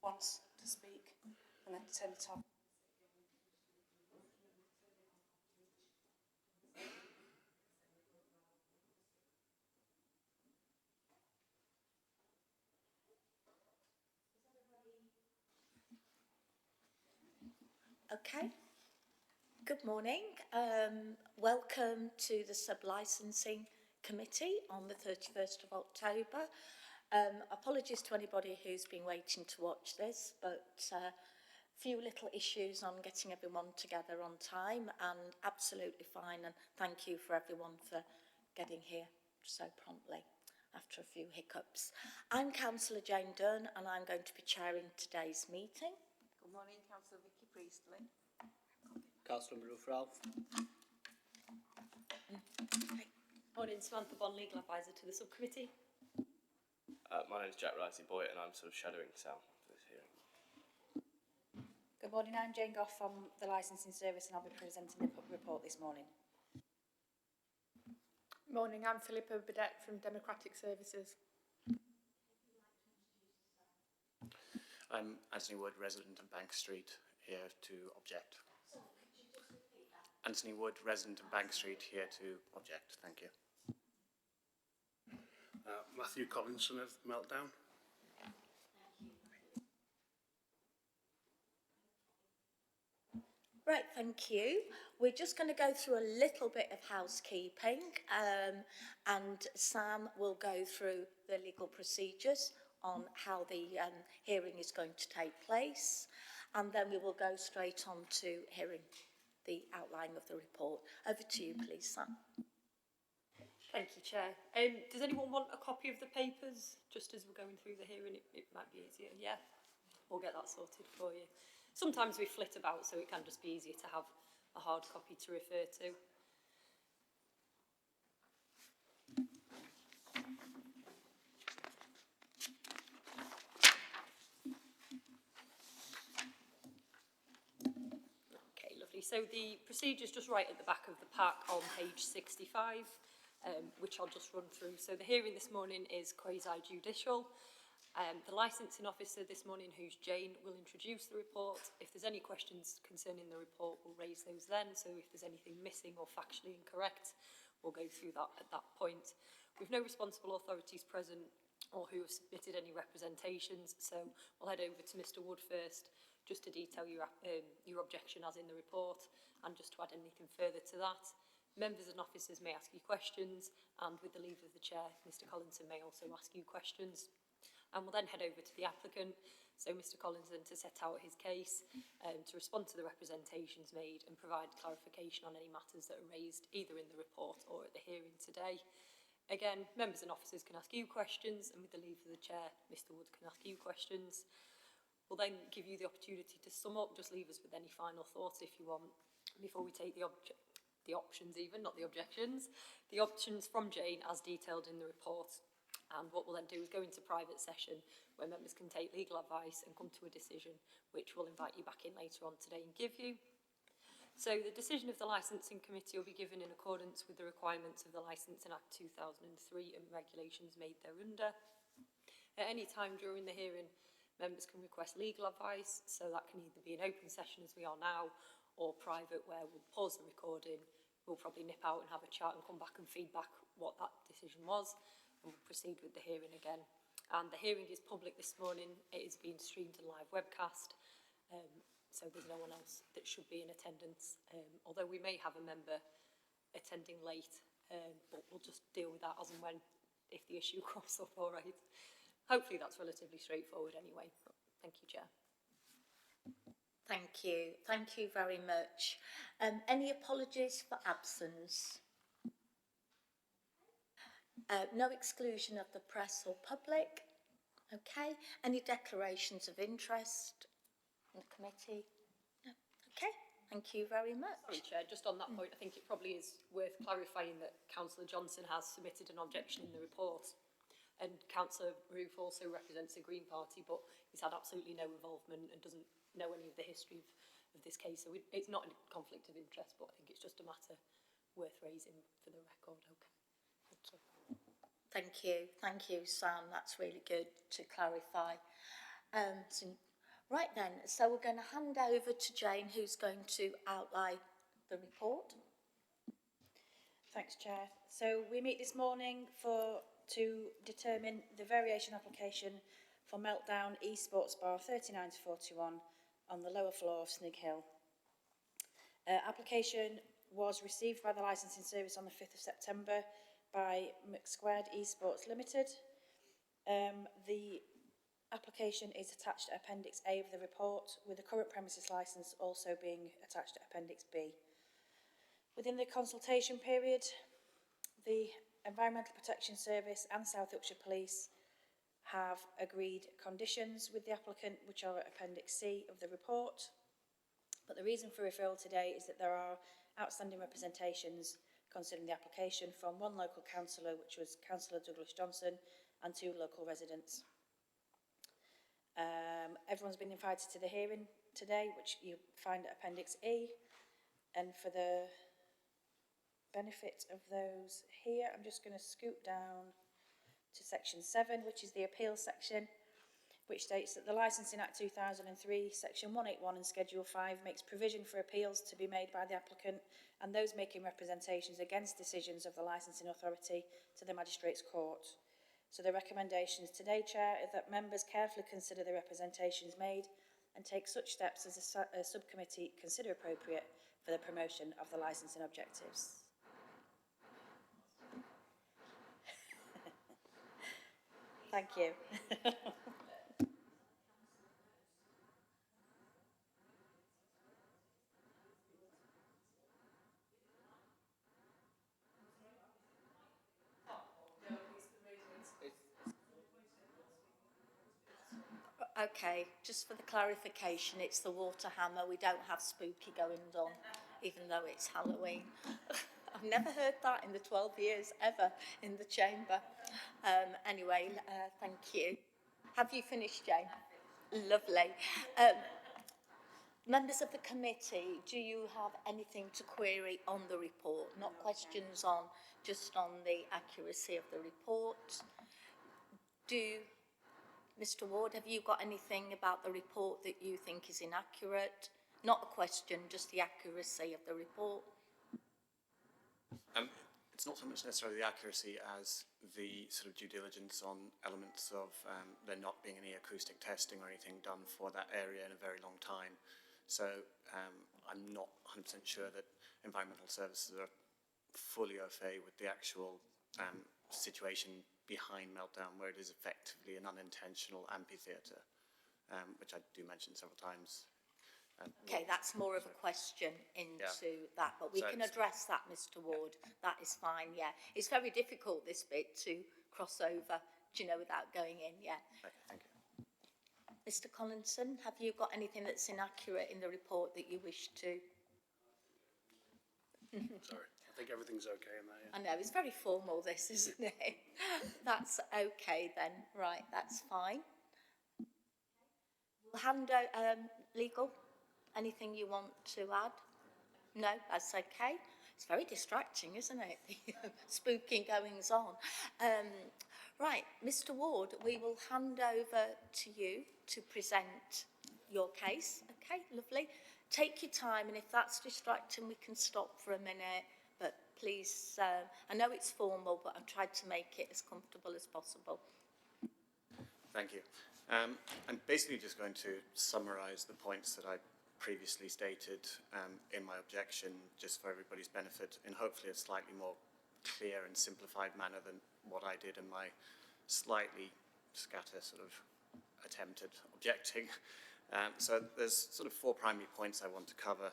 wants to speak and then turn it off. Okay, good morning. Welcome to the Sub-Licensing Committee on the 31st of October. Apologies to anybody who's been waiting to watch this, but few little issues on getting everyone together on time, and absolutely fine, and thank you for everyone for getting here so promptly after a few hiccups. I'm Councillor Jane Dunn and I'm going to be chairing today's meeting. Good morning, Councillor Vicky Priestley. Councillor Maroof Ralph. Morning, Samantha Bond, Legal Advisor to the Subcommittee. My name is Jack Risey-Boyd and I'm sort of shadowing Sal for this hearing. Good morning, I'm Jane Goff from the Licensing Service and I'll be presenting the report this morning. Morning, I'm Philippa Burdett from Democratic Services. I'm Anthony Wood, resident of Bank Street, here to object. Anthony Wood, resident of Bank Street, here to object. Thank you. Matthew Collinson of Meltdown. Right, thank you. We're just going to go through a little bit of housekeeping and Sam will go through the legal procedures on how the hearing is going to take place, and then we will go straight on to hearing the outline of the report. Over to you, please, Sam. Thank you, Chair. Does anyone want a copy of the papers just as we're going through the hearing? It might be easier, yeah? We'll get that sorted for you. Sometimes we flit about, so it can just be easier to have a hard copy to refer to. Okay, lovely. So the procedure's just right at the back of the pack on page 65, which I'll just run through. So the hearing this morning is quasi-judicial. The licensing officer this morning, who's Jane, will introduce the report. If there's any questions concerning the report, we'll raise those then. So if there's anything missing or factually incorrect, we'll go through that at that point. We've no responsible authorities present or who have submitted any representations, so we'll head over to Mr. Wood first, just to detail your objection as in the report, and just to add anything further to that. Members and officers may ask you questions, and with the leave of the chair, Mr. Collinson may also ask you questions. And we'll then head over to the applicant, so Mr. Collinson, to set out his case, to respond to the representations made and provide clarification on any matters that are raised either in the report or at the hearing today. Again, members and officers can ask you questions, and with the leave of the chair, Mr. Wood can ask you questions. We'll then give you the opportunity to sum up, just leave us with any final thoughts if you want, before we take the options even, not the objections, the options from Jane as detailed in the report. And what we'll then do is go into private session where members can take legal advice and come to a decision, which we'll invite you back in later on today and give you. So the decision of the Licensing Committee will be given in accordance with the requirements of the Licensing Act 2003 and regulations made thereunder. At any time during the hearing, members can request legal advice, so that can either be an open session as we are now, or private where we'll pause the recording, we'll probably nip out and have a chat and come back and feedback what that decision was. We'll proceed with the hearing again. And the hearing is public this morning. It is being streamed and live webcast, so there's no one else that should be in attendance, although we may have a member attending late, but we'll just deal with that as and when, if the issue crops up. All right. Hopefully that's relatively straightforward anyway. But thank you, Chair. Thank you. Thank you very much. Any apologies for absence? No exclusion of the press or public. Okay. Any declarations of interest in the committee? No. Okay. Thank you very much. Sorry, Chair, just on that point, I think it probably is worth clarifying that Councillor Johnson has submitted an objection in the report, and Councillor Maroof also represents the Green Party, but he's had absolutely no involvement and doesn't know any of the history of this case, so it's not a conflict of interest, but I think it's just a matter worth raising for the record. Okay. Thank you, Sam. That's really good to clarify. So Right then, so we're going to hand over to Jane, who's going to outline the report. Thanks, Chair. So we meet this morning to determine the variation application for Meltdown Esports Bar 39 to 41 on the lower floor of Snig Hill. Application was received by the licensing service on the 5th of September by McSquared Esports Limited. The application is attached to Appendix A of the report, with the current premises licence also being attached to Appendix B. Within the consultation period, the Environmental Protection Service and South Yorkshire Police have agreed conditions with the applicant, which are at Appendix C of the report. But the reason for referral today is that there are outstanding representations concerning the application from one local councillor, which was Councillor Douglas Johnson, and 2 local residents. Everyone's been invited to the hearing today, which you find at Appendix E. And for the benefit of those here, I'm just going to scoot down to section 7, which is the appeal section, which states that the Licensing Act 2003, section 181 and schedule 5 makes provision for appeals to be made by the applicant and those making representations against decisions of the licensing authority to the Magistrates Court. So the recommendations today, Chair, is that members carefully consider the representations made and take such steps as a subcommittee consider appropriate for the promotion of the licensing objectives. Thank you. Okay, just for the clarification, it's the water hammer. We don't have spooky goings on, even though it's Halloween. I've never heard that in the 12 years ever in the chamber. Anyway, thank you. Have you finished, Jane? Lovely. Members of the committee, do you have anything to query on the report? Not questions on, just on the accuracy of the report. Mr. Ward, have you got anything about the report that you think is inaccurate? Not a question, just the accuracy of the report. It's not so much necessarily the accuracy as the sort of due diligence on elements of there not being any acoustic testing or anything done for that area in a very long time. So I'm not 100% sure that environmental services are fully au fait with the actual situation behind Meltdown, where it is effectively an unintentional amphitheatre, which I do mention several times. Okay, that's more of a question into that, but we can address that, Mr. Ward. Yeah. That is fine, yeah. It's very difficult, this bit, to cross over, without going in, yeah. Okay, thank you. Mr. Collinson, have you got anything that's inaccurate in the report that you wish to? Sorry, I think everything's okay in there. Yeah. I know, it's very formal, this, isn't it? That's okay then, right, that's fine. We'll hand out legal. Anything you want to add? No, that's okay. It's very distracting, isn't it? Spooking goings on. Right, Mr. Ward, we will hand over to you to present your case. Okay, lovely. Take your time, and if that's distracting, we can stop for a minute. But please, I know it's formal, but I've tried to make it as comfortable as possible. Thank you. I'm basically just going to summarise the points that I previously stated in my objection, just for everybody's benefit, in hopefully a slightly more clear and simplified manner than what I did in my slightly scatter sort of attempt at objecting. So there's sort of 4 primary points I want to cover.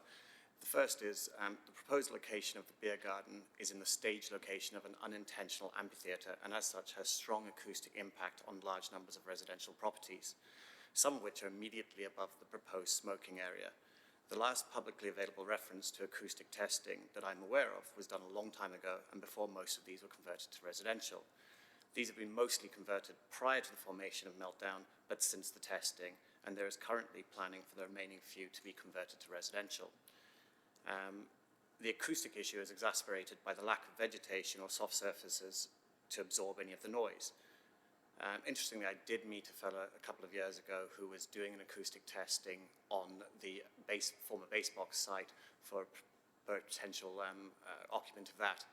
The first is the proposed location of the beer garden is in the stage location of an unintentional amphitheatre, and as such has strong acoustic impact on large numbers of residential properties, some of which are immediately above the proposed smoking area. The last publicly available reference to acoustic testing that I'm aware of was done a long time ago and before most of these were converted to residential. These have been mostly converted prior to the formation of Meltdown, but since the testing, and there is currently planning for the remaining few to be converted to residential. The acoustic issue is exacerbated by the lack of vegetation or soft surfaces to absorb any of the noise. Interestingly, I did meet a fellow a couple of years ago who was doing an acoustic testing on the former base box site for a potential occupant of that.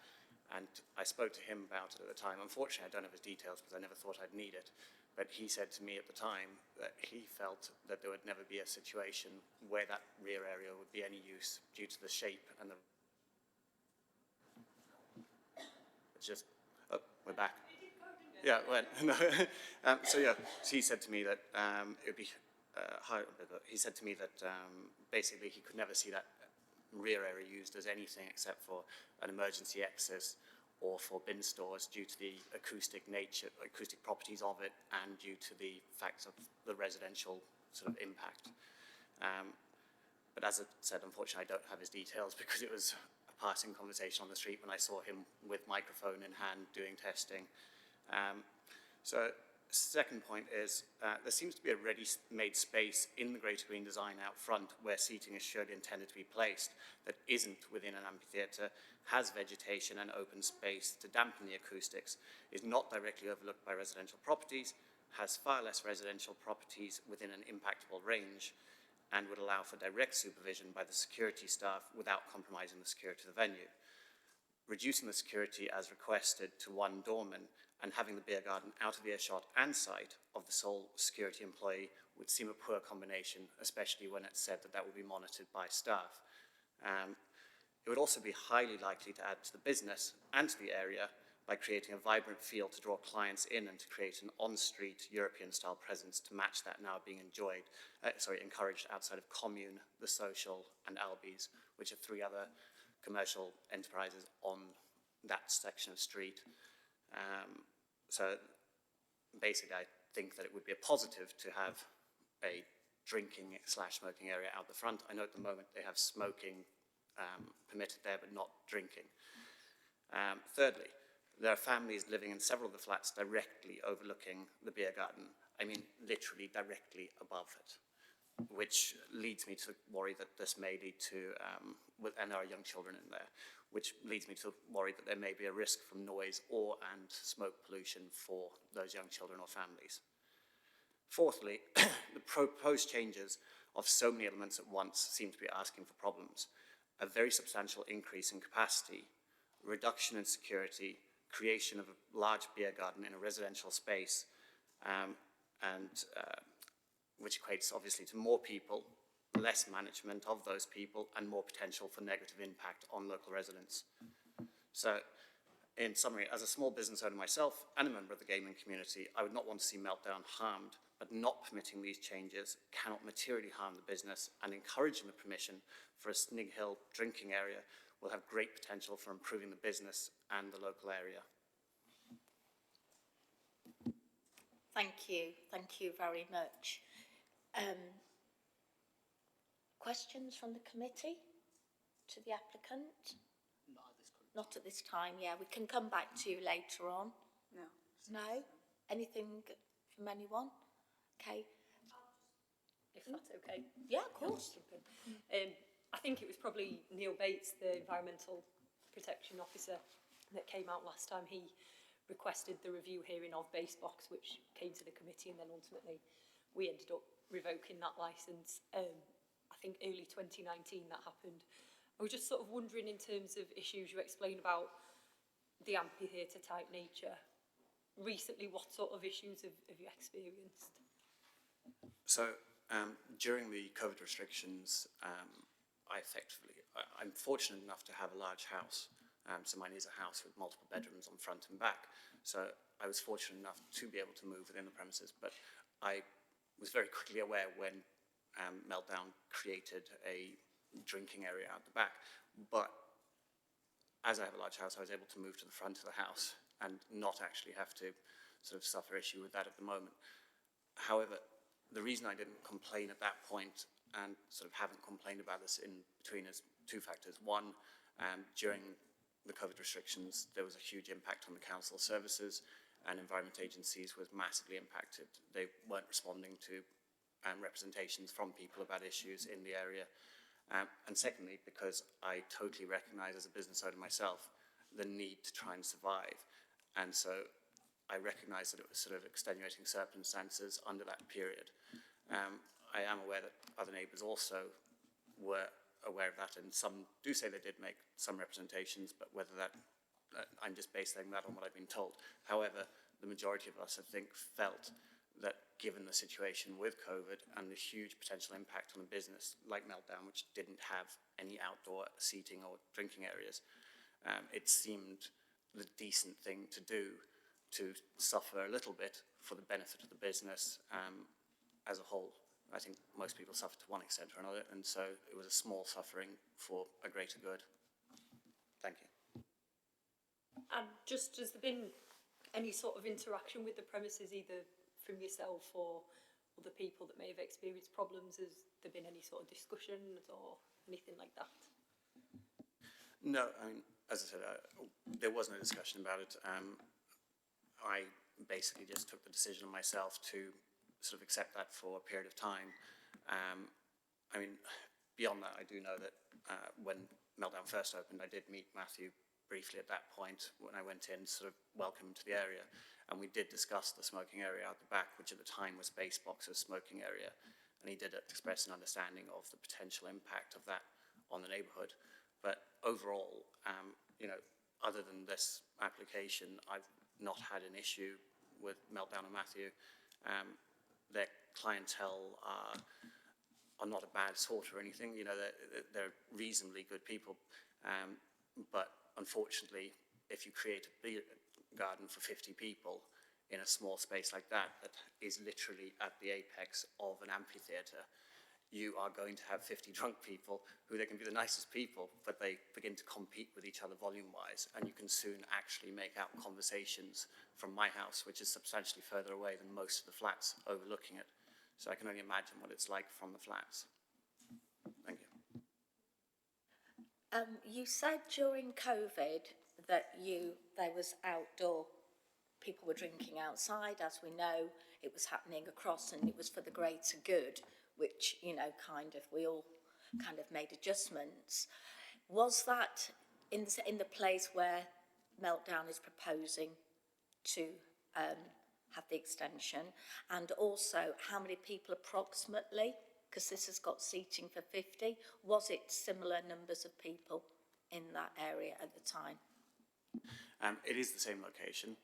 And I spoke to him about it at the time. Unfortunately, I don't have his details because I never thought I'd need it. But he said to me at the time that he felt that there would never be a situation where that rear area would be any use due to the shape and the... It's just... Oh, we're back. Yeah, well, no. So he said to me that it would be he said to me that basically he could never see that rear area used as anything except for an emergency exit or for bin stores due to the acoustic properties of it and due to the fact of the residential sort of impact. But as I said, unfortunately, I don't have his details because it was a passing conversation on the street when I saw him with microphone in hand doing testing. So second point is there seems to be a ready-made space in the Greater Green design out front where seating is surely intended to be placed that isn't within an amphitheatre, has vegetation and open space to dampen the acoustics, is not directly overlooked by residential properties, has far less residential properties within an impactable range, and would allow for direct supervision by the security staff without compromising the security of the venue. Reducing the security as requested to one doorman and having the beer garden out of earshot and sight of the sole security employee would seem a poor combination, especially when it's said that that would be monitored by staff. It would also be highly likely to add to the business and to the area by creating a vibrant feel to draw clients in and to create an on-street European-style presence to match that now being encouraged outside of Commune, The Social, and Albies, which are three other commercial enterprises on that section of street. So basically, I think that it would be a positive to have a drinking/smoking area out the front. I know at the moment they have smoking permitted there, but not drinking. Thirdly, there are families living in several of the flats directly overlooking the beer garden. I mean, literally directly above it, which leads me to worry that this may lead to, and there are young children in there, which leads me to worry that there may be a risk from noise and smoke pollution for those young children or families. Fourthly, the proposed changes of so many elements at once seem to be asking for problems. A very substantial increase in capacity, reduction in security, creation of a large beer garden in a residential space, which equates obviously to more people, less management of those people, and more potential for negative impact on local residents. So, in summary, as a small business owner myself and a member of the gaming community, I would not want to see Meltdown harmed, but not permitting these changes cannot materially harm the business, and encouraging the permission for a Snig Hill drinking area will have great potential for improving the business and the local area. Thank you very much. Questions from the committee to the applicant? Not at this time, yeah. We can come back to you later on. No. No? Anything from anyone? Okay. If that's okay. Yeah, of course. I think it was probably Neil Bates, the Environmental Protection Officer, that came out last time. He requested the review hearing of Basebox, which came to the committee, and then ultimately we ended up revoking that licence. I think early 2019 that happened. I was just sort of wondering, in terms of issues you explained about the amphitheatre type nature, recently what sort of issues have you experienced? So during the COVID restrictions, I'm fortunate enough to have a large house. So mine is a house with multiple bedrooms on front and back. So I was fortunate enough to be able to move within the premises, but I was very quickly aware when Meltdown created a drinking area out the back. But as I have a large house, I was able to move to the front of the house and not actually have to sort of suffer issue with that at the moment. However, the reason I didn't complain at that point, and sort of haven't complained about this in between, is two factors. One, during the COVID restrictions, there was a huge impact on the council services, and environment agencies was massively impacted. They weren't responding to representations from people about issues in the area. And secondly, because I totally recognise as a business owner myself the need to try and survive. And so I recognise that it was sort of extenuating circumstances under that period. I am aware that other neighbours also were aware of that, and some do say they did make some representations, but whether that, I'm just basing that on what I've been told. However, the majority of us, I think, felt that given the situation with COVID and the huge potential impact on a business like Meltdown, which didn't have any outdoor seating or drinking areas, it seemed the decent thing to do to suffer a little bit for the benefit of the business as a whole. I think most people suffer to one extent or another, and so it was a small suffering for a greater good. Thank you. And just, has there been any sort of interaction with the premises, either from yourself or other people that may have experienced problems? Has there been any sort of discussions or anything like that? No, I mean, as I said, there was no discussion about it. I basically just took the decision on myself to sort of accept that for a period of time. I mean, beyond that, I do know that when Meltdown first opened, I did meet Matthew briefly at that point when I went in, sort of welcome him to the area, and we did discuss the smoking area out the back, which at the time was Base Boxer's smoking area, and he did express an understanding of the potential impact of that on the neighbourhood. But overall, you know, other than this application, I've not had an issue with Meltdown and Matthew. Their clientele are not a bad sort or anything. You know, they're reasonably good people. But unfortunately, if you create a beer garden for 50 people in a small space like that, that is literally at the apex of an amphitheatre, you are going to have 50 drunk people who, they can be the nicest people, but they begin to compete with each other volume-wise, and you can soon actually make out conversations from my house, which is substantially further away than most of the flats overlooking it. So I can only imagine what it's like from the flats. Thank you. You said during COVID that there was outdoor, people were drinking outside. As we know, it was happening across, and it was for the greater good, which, you know, we all kind of made adjustments. Was that in the place where Meltdown is proposing to have the extension? And also, how many people approximately, because this has got seating for 50, was it similar numbers of people in that area at the time? It is the same location.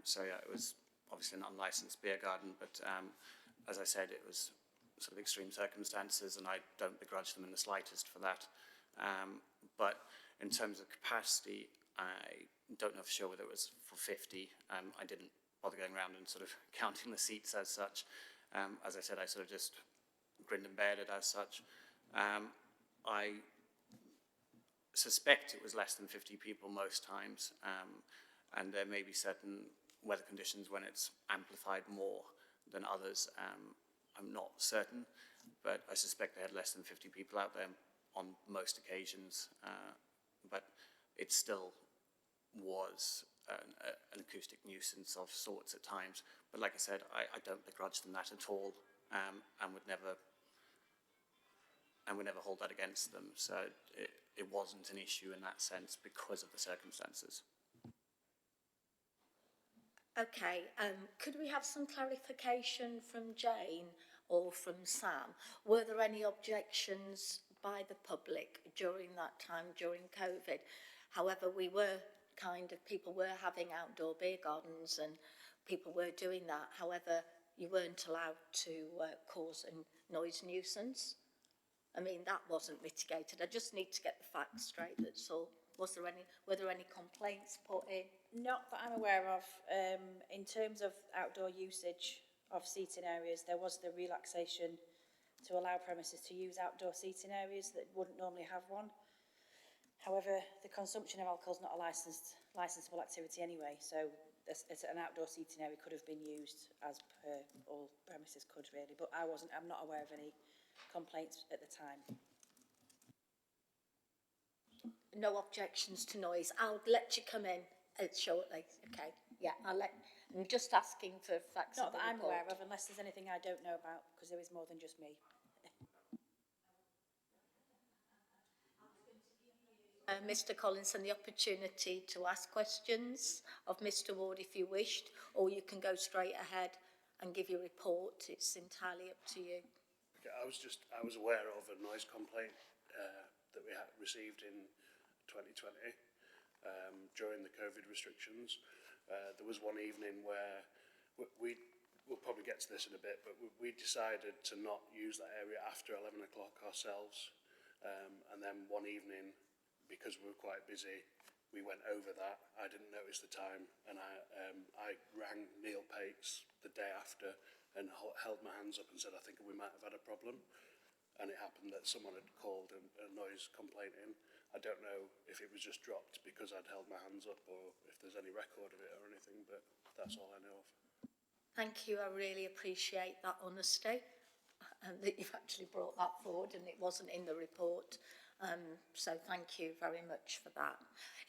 So yeah, it was obviously an unlicensed beer garden, but as I said, it was sort of extreme circumstances, and I don't begrudge them in the slightest for that. But in terms of capacity, I don't know for sure whether it was for 50. I didn't bother going around and sort of counting the seats as such. As I said, I sort of just grinned and bared it as such. I suspect it was less than 50 people most times, and there may be certain weather conditions when it's amplified more than others. I'm not certain, but I suspect they had less than 50 people out there on most occasions, but it still was an acoustic nuisance of sorts at times. But like I said, I don't begrudge them that at all, and would never hold that against them. So it wasn't an issue in that sense because of the circumstances. Okay, could we have some clarification from Jane or from Sam? Were there any objections by the public during that time, during COVID? However, people were having outdoor beer gardens and people were doing that. However, you weren't allowed to cause a noise nuisance. I mean, that wasn't mitigated. I just need to get the facts straight, that's all. Were there any complaints put in? Not that I'm aware of. In terms of outdoor usage of seating areas, there was the relaxation to allow premises to use outdoor seating areas that wouldn't normally have one. However, the consumption of alcohol is not a licensable activity anyway, so an outdoor seating area could have been used as per all premises could really, but I'm not aware of any complaints at the time. No objections to noise. I'll let you come in shortly. Okay, yeah, I'm just asking for facts. Not that I'm aware of, unless there's anything I don't know about, because there is more than just me. Mr Collinson the opportunity to ask questions of Mr Ward if you wished, or you can go straight ahead and give your report. It's entirely up to you. Okay, I was aware of a noise complaint that we had received in 2020 during the COVID restrictions. There was one evening where we'll probably get to this in a bit, but we decided to not use that area after 11 o'clock ourselves. And then one evening, because we were quite busy, we went over that. I didn't notice the time, and I rang Neil Pates the day after and held my hands up and said, I think we might have had a problem. And it happened that someone had called a noise complaint in. I don't know if it was just dropped because I'd held my hands up or if there's any record of it or anything, but that's all I know of. Thank you. I really appreciate that honesty and that you've actually brought that forward and it wasn't in the report. So thank you very much for that.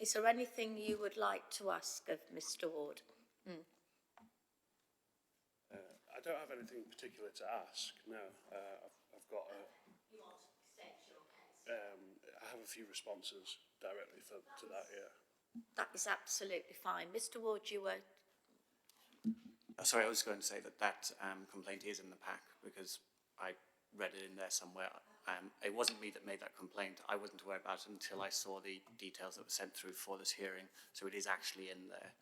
Is there anything you would like to ask of Mr Ward? I don't have anything particular to ask, no. I've got a... You want to state your case? I have a few responses directly to that, yeah. That is absolutely fine. Mr Ward, you were... Sorry, I was going to say that complaint is in the pack because I read it in there somewhere. It wasn't me that made that complaint. I wasn't aware about it until I saw the details that were sent through for this hearing. So it is actually in there,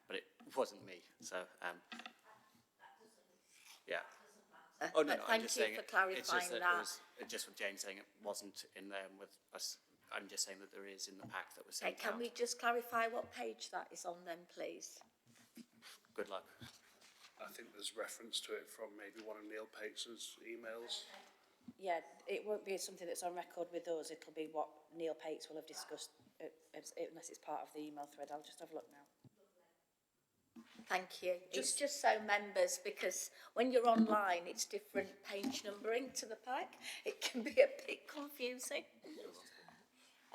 but it wasn't me. So, yeah. Oh no, I'm just saying for clarifying it's just that. that. It was just what Jane's saying. It wasn't in there with us. I'm just saying that there is in the pack that was sent Can out. we just clarify what page that is on then, please? Good luck. I think there's reference to it from maybe one of Neil Pates' emails. Yeah, it won't be something that's on record with us. It'll be what Neil Pates will have discussed, unless it's part of the email thread. I'll just have a look now. Thank you. It's just so members, because when you're online, it's different page numbering to the pack. It can be a bit confusing.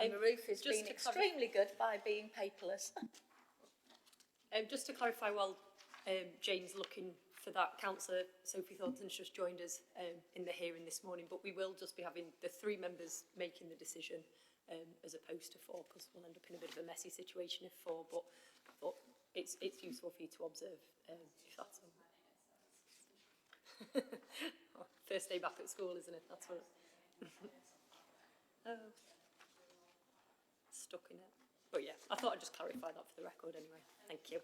And Ruth has been extremely good by being paperless. Just to clarify, while Jane's looking for that, Councillor Sophie Thornton's just joined us in the hearing this morning, but we will just be having the 3 members making the decision as opposed to 4, because we'll end up in a bit of a messy situation if 4, but it's useful for you to observe if that's all. First day back at school, isn't it? That's what oh. Stuck in it. But yeah, I thought I'd just clarify that for the record anyway. Thank you.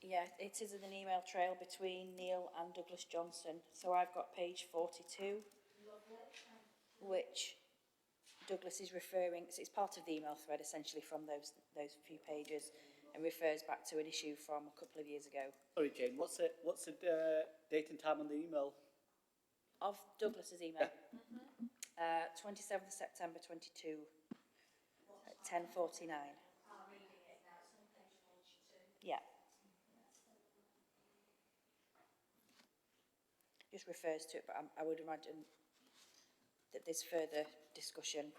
Yeah, it is in an email trail between Neil and Douglas Johnson. So I've got page 42, which Douglas is referring, so it's part of the email thread essentially from those few pages, and refers back to an issue from a couple of years ago. Sorry, Jane, what's the date and time on the email? Of Douglas's email, 27th September 22 at 10:49. Yeah. Just refers to it, but I would imagine that there's further discussion.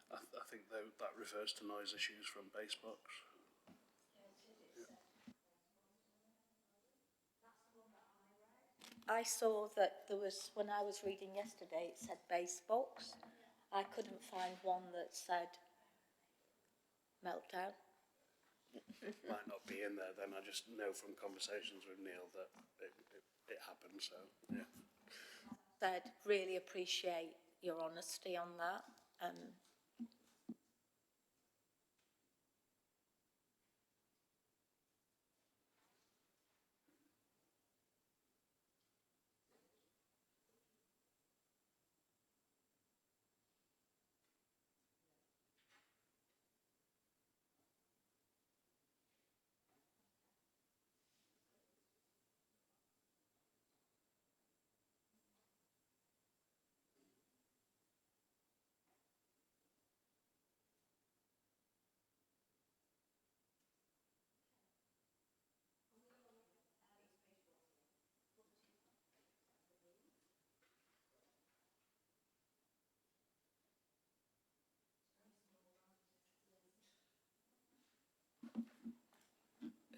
I think that refers to noise issues from Basebox. I saw that there was, when I was reading yesterday, it said base box. I couldn't find one that said meltdown. Might not be in there then. I just know from conversations with Neil that it happened, so yeah. I'd really appreciate your honesty on that.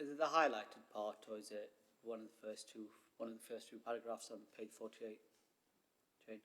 is it the highlighted part, or is it one of the first two paragraphs on page 48? Jane?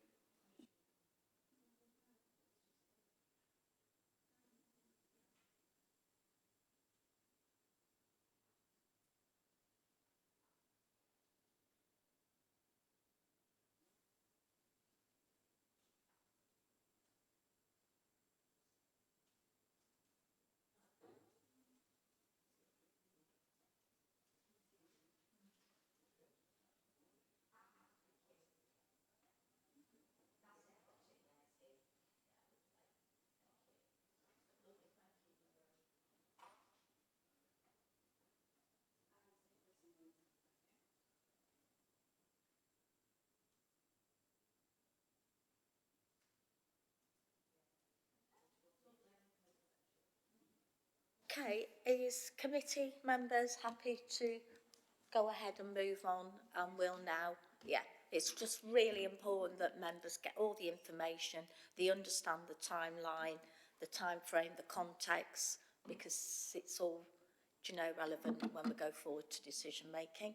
Okay, is committee members happy to go ahead and move on, and we'll now, yeah, it's just really important that members get all the information, they understand the timeline, the time frame, the context, because it's all, you know, relevant when we go forward to decision making.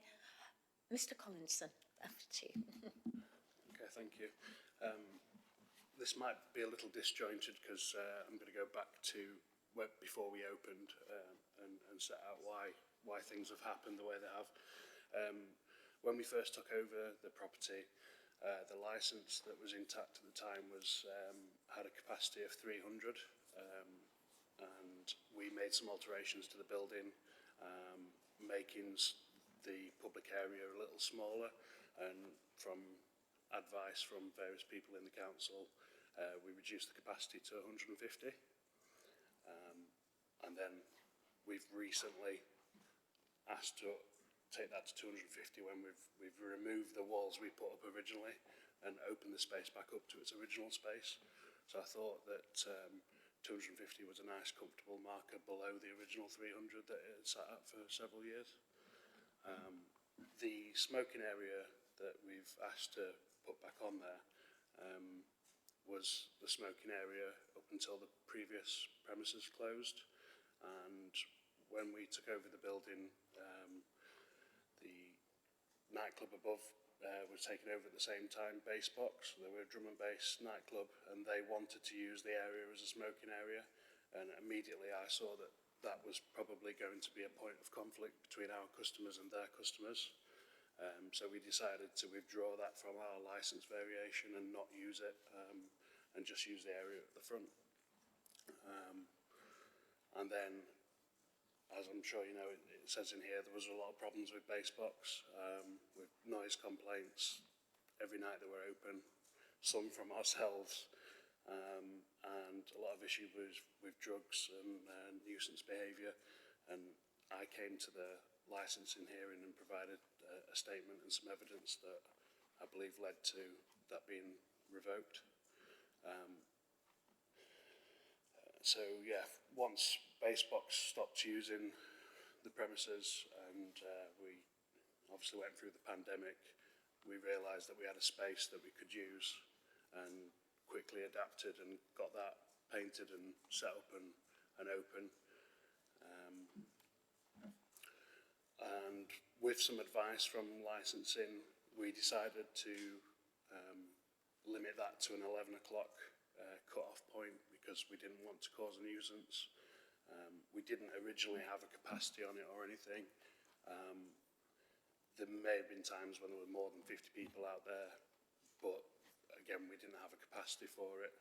Mr. Collinson, over to you. Okay, thank you. This might be a little disjointed because I'm going to go back to before we opened and set out why things have happened the way they have. When we first took over the property, the licence that was intact at the time had a capacity of 300, and we made some alterations to the building, making the public area a little smaller, and from advice from various people in the council, we reduced the capacity to 150. And then we've recently asked to take that to 250 when we've removed the walls we put up originally and opened the space back up to its original space. So I thought that 250 was a nice comfortable marker below the original 300 that it had sat at for several years. The smoking area that we've asked to put back on there was the smoking area up until the previous premises closed. And when we took over the building, the nightclub above was taken over at the same time, Basebox. They were a drum and bass nightclub, and they wanted to use the area as a smoking area. And immediately I saw that that was probably going to be a point of conflict between our customers and their customers. So we decided to withdraw that from our licence variation and not use it, and just use the area at the front. And then, as I'm sure you know, it says in here there was a lot of problems with Basebox, with noise complaints every night they were open, some from ourselves, and a lot of issues with drugs and nuisance behaviour. And I came to the licensing hearing and provided a statement and some evidence that I believe led to that being revoked. So yeah, once Basebox stopped using the premises and we obviously went through the pandemic, we realised that we had a space that we could use and quickly adapted and got that painted and set up and open. And with some advice from licensing, we decided to limit that to an 11 o'clock cut-off point because we didn't want to cause a nuisance. We didn't originally have a capacity on it or anything. There may have been times when there were more than 50 people out there, but again, we didn't have a capacity for it.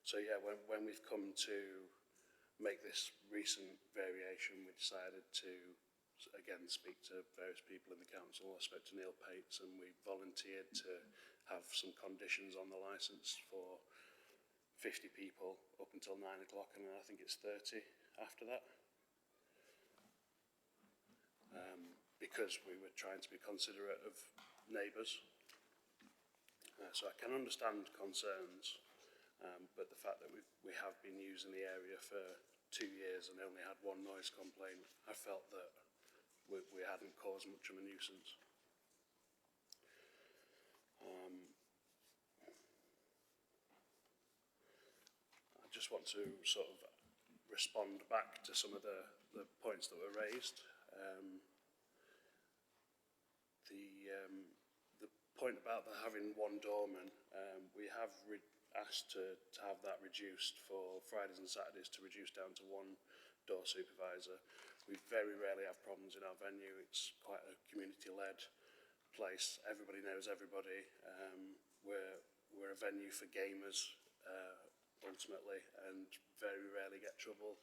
So yeah, when we've come to make this recent variation, we decided to again speak to various people in the council. I spoke to Neil Pates, and we volunteered to have some conditions on the licence for 50 people up until 9 o'clock, and then I think it's 30 after that. Because we were trying to be considerate of neighbours. So I can understand concerns, but the fact that we have been using the area for 2 years and only had one noise complaint, I felt that we hadn't caused much of a nuisance. I just want to sort of respond back to some of the points that were raised. The point about having one doorman, we have asked to have that reduced for Fridays and Saturdays, to reduce down to one door supervisor. We very rarely have problems in our venue. It's quite a community-led place. Everybody knows everybody. We're a venue for gamers, ultimately, and very rarely get trouble.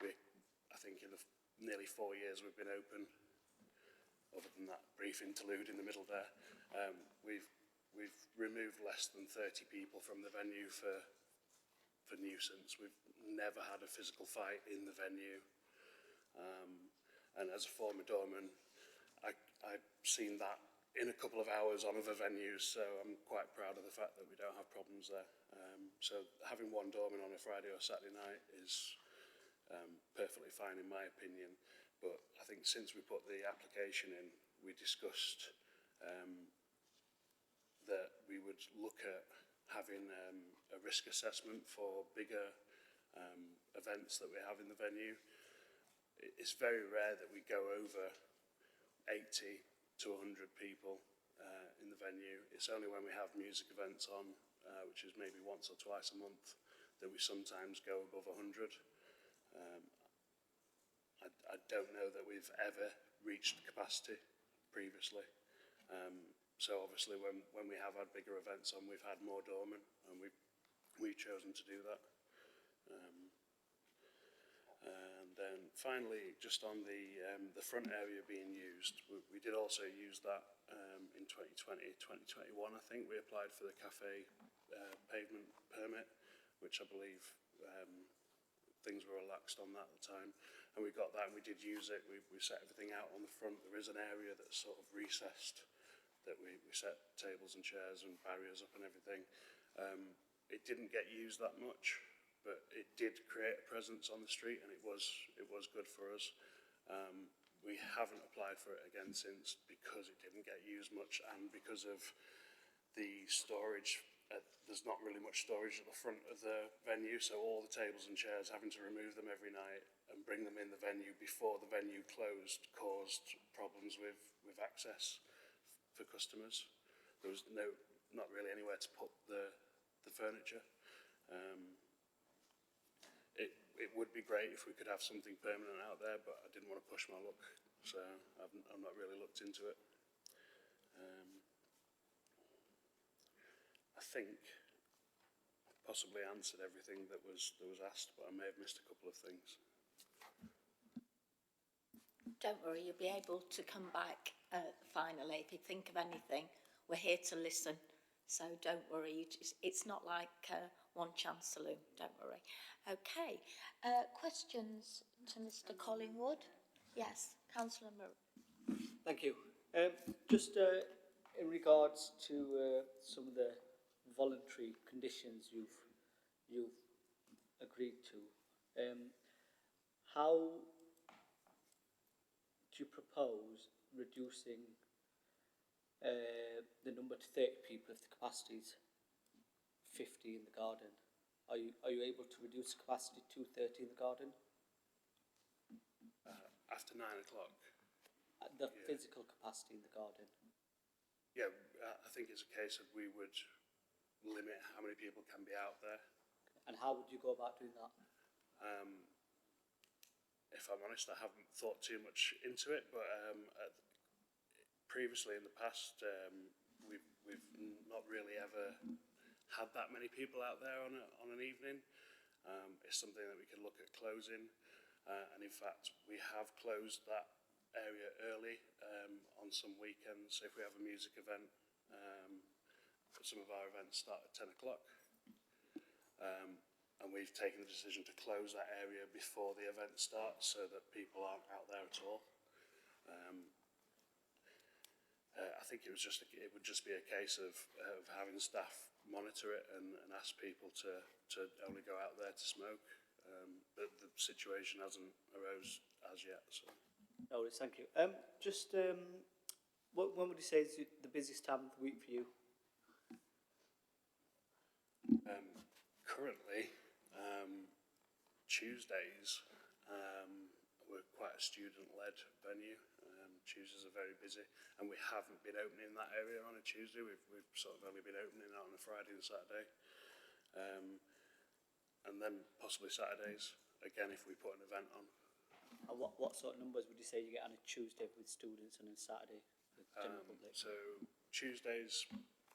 I think in the nearly 4 years we've been open, other than that brief interlude in the middle there, we've removed less than 30 people from the venue for nuisance. We've never had a physical fight in the venue. And as a former doorman, I've seen that in a couple of hours on other venues, so I'm quite proud of the fact that we don't have problems there. So having one doorman on a Friday or Saturday night is perfectly fine in my opinion. But I think since we put the application in, we discussed that we would look at having a risk assessment for bigger events that we have in the venue. It's very rare that we go over 80 to 100 people in the venue. It's only when we have music events on, which is maybe once or twice a month, that we sometimes go above 100. I don't know that we've ever reached capacity previously. So obviously when we have had bigger events on, we've had more doormen, and we've chosen to do that. And then finally, just on the front area being used, we did also use that in 2020, 2021, I think. We applied for the cafe pavement permit, which I believe things were relaxed on that at the time. And we got that, and we did use it. We set everything out on the front. There is an area that's sort of recessed that we set tables and chairs and barriers up and everything. It didn't get used that much, but it did create a presence on the street, and it was good for us. We haven't applied for it again since, because it didn't get used much, and because of the storage. There's not really much storage at the front of the venue, so all the tables and chairs, having to remove them every night and bring them in the venue before the venue closed, caused problems with access for customers. There was not really anywhere to put the furniture. It would be great if we could have something permanent out there, but I didn't want to push my luck, so I've not really looked into it. I think I possibly answered everything that was asked, but I may have missed a couple of things. Don't worry, you'll be able to come back finally. If you think of anything, we're here to listen. So don't worry, it's not like One Chance Saloon, don't worry. Okay, questions to Mr. Collingwood? Yes, Councillor Murray. Thank you. Just in regards to some of the voluntary conditions you've agreed to, how do you propose reducing the number to 30 people if the capacity is 50 in the garden? Are you able to reduce capacity to 30 in the garden? After 9 o'clock? The physical capacity in the garden? Yeah, I think it's a case of we would limit how many people can be out there. And how would you go about doing that? If I'm honest, I haven't thought too much into it, but previously in the past, we've not really ever had that many people out there on an evening. It's something that we could look at closing, and in fact, we have closed that area early on some weekends. So if we have a music event, some of our events start at 10 o'clock. And we've taken the decision to close that area before the event starts so that people aren't out there at all. I think it would just be a case of having staff monitor it and ask people to only go out there to smoke. But the situation hasn't arose as yet. So. No, thank you. When would you say is the busiest time of the week for you? Currently, Tuesdays, we're quite a student-led venue. Tuesdays are very busy, and we haven't been opening that area on a Tuesday. We've sort of only been opening it on a Friday and Saturday. And then possibly Saturdays, again, if we put an event on. And what sort of numbers would you say you get on a Tuesday with students and then Saturday with the general public? So Tuesdays,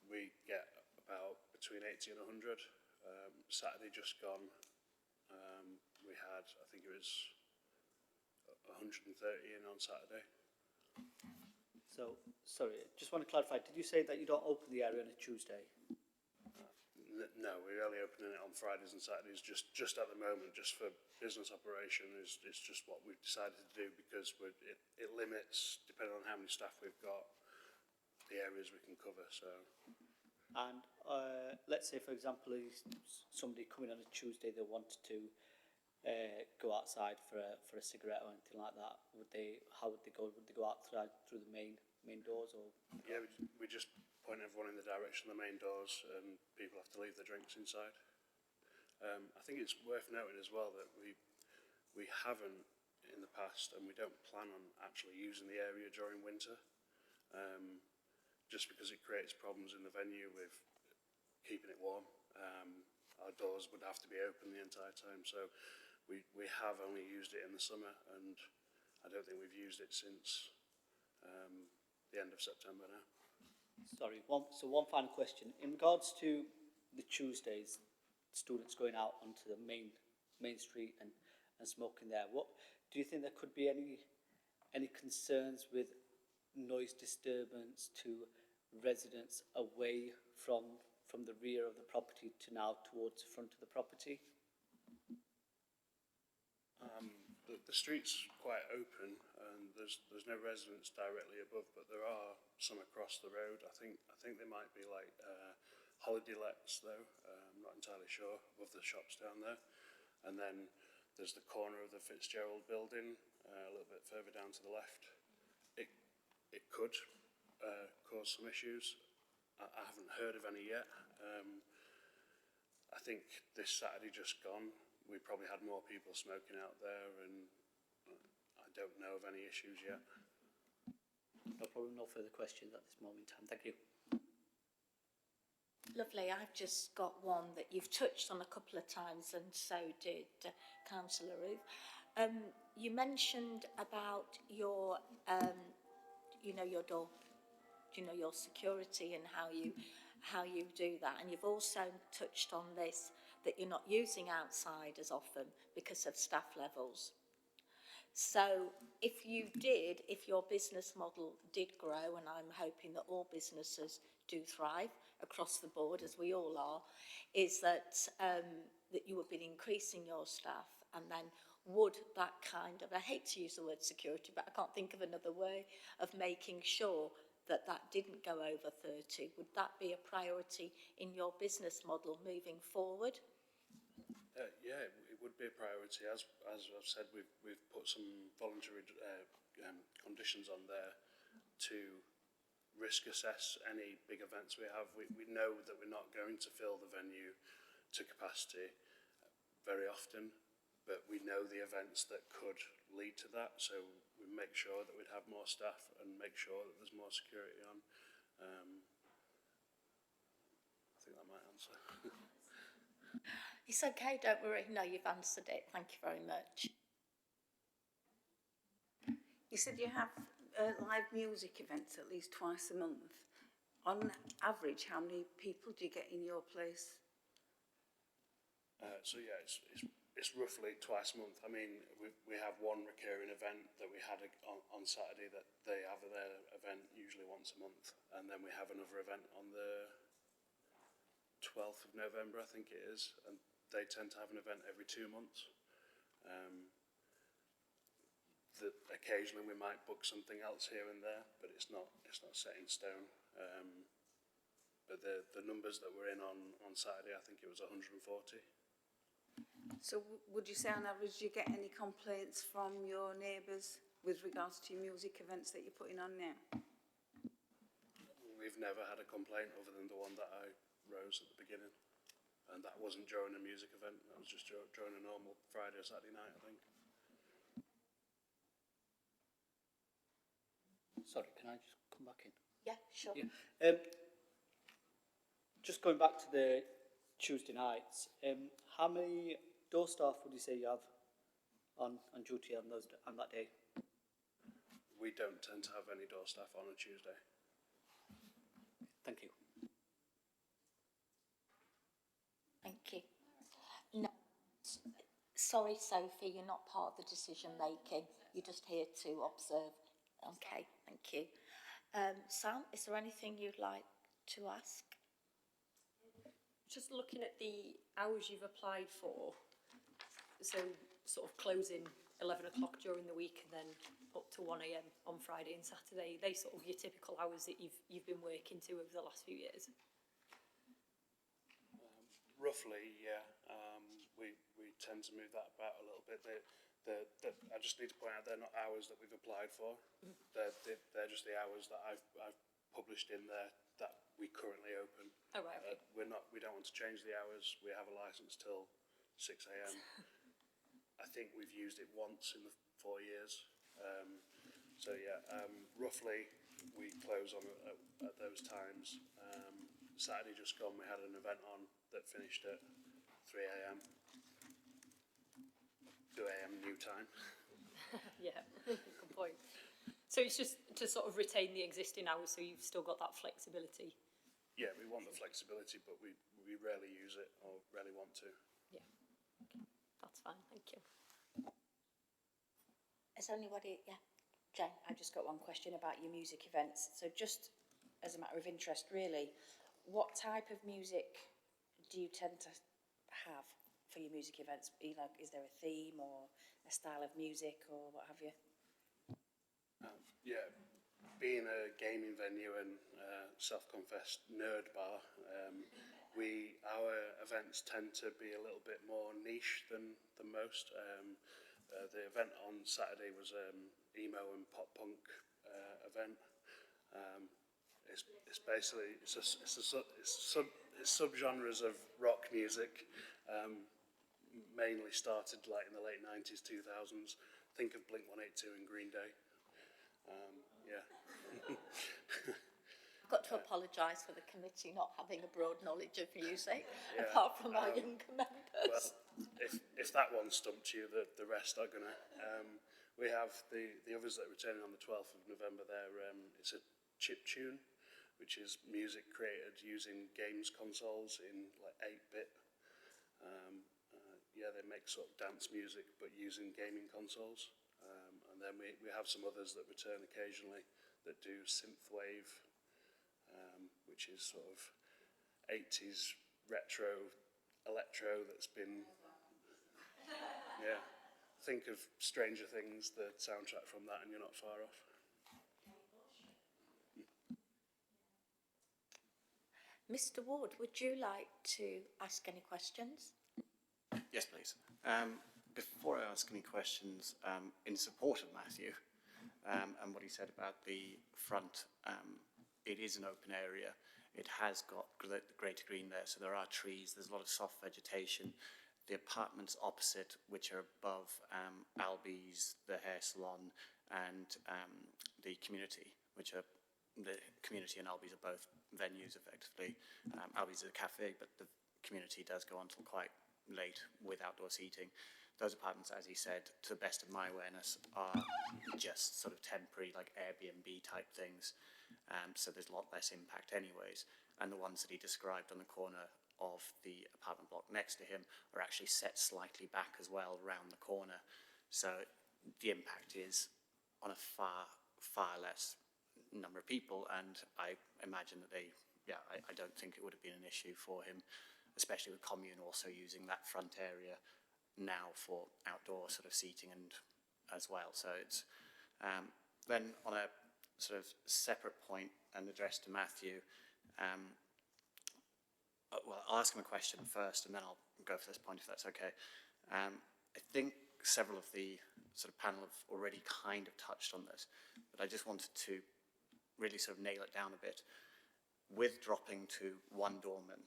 we get about between 80 and 100. Saturday just gone, we had, I think it was 130 in on Saturday. So, sorry, just want to clarify, did you say that you don't open the area on a Tuesday? No, we're only opening it on Fridays and Saturdays just at the moment, just for business operation. It's just what we've decided to do because it limits, depending on how many staff we've got, the areas we can cover. So. And let's say, for example, somebody coming on a Tuesday, they wanted to go outside for a cigarette or anything like that. How would they go? Would they go outside through the main doors, or? Yeah, we just point everyone in the direction of the main doors, and people have to leave their drinks inside. I think it's worth noting as well that we haven't in the past, and we don't plan on actually using the area during winter, just because it creates problems in the venue with keeping it warm. Our doors would have to be open the entire time, so we have only used it in the summer, and I don't think we've used it since the end of September now. Sorry, one final question. In regards to the Tuesdays, students going out onto the main street and smoking there, what do you think there could be any concerns with noise disturbance to residents away from the rear of the property to now towards the front of the property? The street's quite open, and there's no residents directly above, but there are some across the road. I think they might be like holiday lets though. I'm not entirely sure, above the shops down there. And then there's the corner of the Fitzgerald building, a little bit further down to the left. It could cause some issues. I haven't heard of any yet. I think this Saturday just gone, we probably had more people smoking out there, and I don't know of any issues yet. No problem, no further questions at this moment in time. Thank you. Lovely. I've just got one that you've touched on a couple of times, and so did Councillor Ruth. You mentioned about your, your door, your security and how you do that, and you've also touched on this, that you're not using outside as often because of staff levels. So if your business model did grow, and I'm hoping that all businesses do thrive across the board, as we all are, is that that you would be increasing your staff, and then would that kind of, I hate to use the word security, but I can't think of another way of making sure that didn't go over 30. Would that be a priority in your business model moving forward? Yeah, it would be a priority. As I've said, we've put some voluntary conditions on there to risk assess any big events we have. We know that we're not going to fill the venue to capacity very often, but we know the events that could lead to that, so we make sure that we'd have more staff and make sure that there's more security on. I think that might answer. It's okay, don't worry. No, you've answered it. Thank you very much. You said you have live music events at least twice a month. On average, how many people do you get in your place? So yeah, it's roughly twice a month. I mean, we have one recurring event that we had on Saturday, that they have their event usually once a month, and then we have another event on the 12th of November, I think it is, and they tend to have an event every 2 months. Occasionally we might book something else here and there, but it's not set in stone. But the numbers that were in on Saturday, I think it was 140. So would you say on average you get any complaints from your neighbours with regards to your music events that you're putting on now? We've never had a complaint other than the one that I rose at the beginning. and that wasn't during a music event. That was just during a normal Friday or Saturday night, I think. Sorry, can I just come back in? Yeah, sure. Yeah. Just going back to the Tuesday nights, how many door staff would you say you have on duty on that day? We don't tend to have any door staff on a Tuesday. Thank you. Thank you. No, sorry, Sophie, you're not part of the decision making. You're just here to observe. Okay, thank you. Sam, is there anything you'd like to ask? Just looking at the hours you've applied for, so sort of closing 11 o'clock during the week and then up to 1 a.m. on Friday and Saturday, they sort of your typical hours that you've been working to over the last few years? Roughly, yeah. We tend to move that about a little bit. I just need to point out they're not hours that we've applied for. They're just the hours that I've published in there that we currently open. Oh, right, okay. We don't want to change the hours. We have a license till 6 a.m. I think we've used it once in the 4 years. So yeah, roughly we close on at those times. Saturday just gone, we had an event on that finished at 3 a.m. 2 a.m. new time. Yeah, good point. So it's just to sort of retain the existing hours, so you've still got that flexibility. Yeah, we want the flexibility, but we rarely use it or rarely want to. Yeah, okay. That's fine, thank you. Is there anybody? Yeah, Jane. I've just got one question about your music events. So just as a matter of interest, really, what type of music do you tend to have for your music events? You know, is there a theme or a style of music or what have you? Yeah, being a gaming venue and self-confessed nerd bar, our events tend to be a little bit more niche than most. The event on Saturday was emo and pop punk event. It's basically it's subgenres of rock music. Mainly started like in the late 90s, 2000s. Think of Blink-182 and Green Day. Yeah. I've got to apologise for the committee not having a broad knowledge of music, Yeah, apart from our younger members. Well, if that one stumped you, the rest are gonna. We have the others that are returning on the 12th of November. It's a chip tune, which is music created using games consoles in like 8-bit. Yeah, they make sort of dance music, but using gaming consoles. And then we have some others that return occasionally that do synthwave, which is sort of 80s retro electro that's been, yeah. Think of Stranger Things, the soundtrack from that, and you're not far off. Mr. Ward, would you like to ask any questions? Yes, please. Before I ask any questions, in support of Matthew and what he said about the front, it is an open area. It has got greater green there, so there are trees, there's a lot of soft vegetation. The apartments opposite, which are above Albies, the hair salon, and the community, which are the community and Albies are both venues effectively. Albies is a cafe, but the community does go on till quite late with outdoor seating. Those apartments, as he said, to the best of my awareness, are just sort of temporary, like Airbnb type things. So there's a lot less impact anyways. And the ones that he described on the corner of the apartment block next to him are actually set slightly back as well, round the corner. So the impact is on a far less number of people, and I imagine that I don't think it would have been an issue for him, especially with Commune also using that front area now for outdoor sort of seating and as well. So it's then on a sort of separate point and addressed to Matthew. Well, I'll ask him a question first, and then I'll go for this point if that's okay. I think several of the sort of panel have already kind of touched on this, but I just wanted to really sort of nail it down a bit. With dropping to one doorman,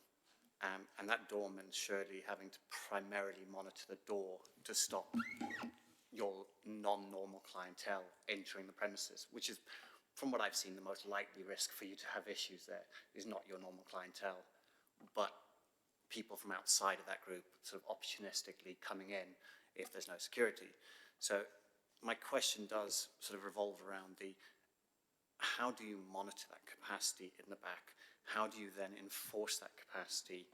and that doorman surely having to primarily monitor the door to stop your non-normal clientele entering the premises, which is, from what I've seen, the most likely risk for you to have issues there is not your normal clientele, but people from outside of that group sort of opportunistically coming in if there's no security. So my question does sort of revolve around how do you monitor that capacity in the back? How do you then enforce that capacity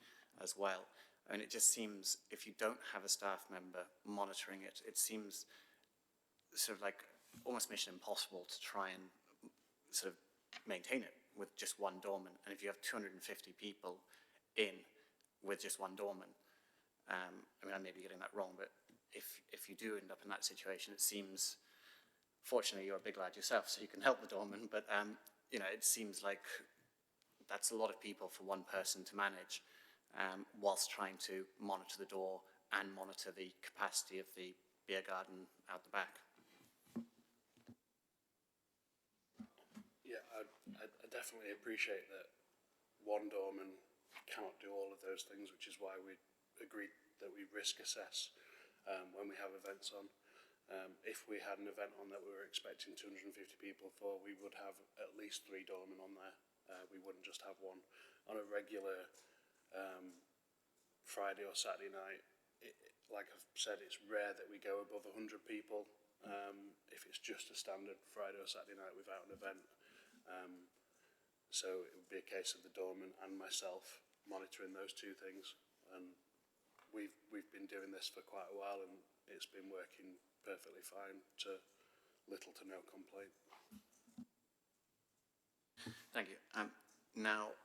as well? I mean, it just seems, if you don't have a staff member monitoring it, it seems sort of like almost mission impossible to try and sort of maintain it with just one doorman. And if you have 250 people in with just one doorman, I mean, I may be getting that wrong, but if you do end up in that situation, it seems, fortunately you're a big lad yourself, so you can help the doorman, but you know, it seems like that's a lot of people for one person to manage, whilst trying to monitor the door and monitor the capacity of the beer garden out the back. Yeah, I definitely appreciate that one doorman cannot do all of those things, which is why we agreed that we risk assess when we have events on. If we had an event on that we were expecting 250 people for, we would have at least 3 doormen on there. We wouldn't just have one. On a regular Friday or Saturday night, like I've said, it's rare that we go above 100 people if it's just a standard Friday or Saturday night without an event. So it would be a case of the doorman and myself monitoring those two things. And we've been doing this for quite a while, and it's been working perfectly fine to little to no complaint. Thank you. Now,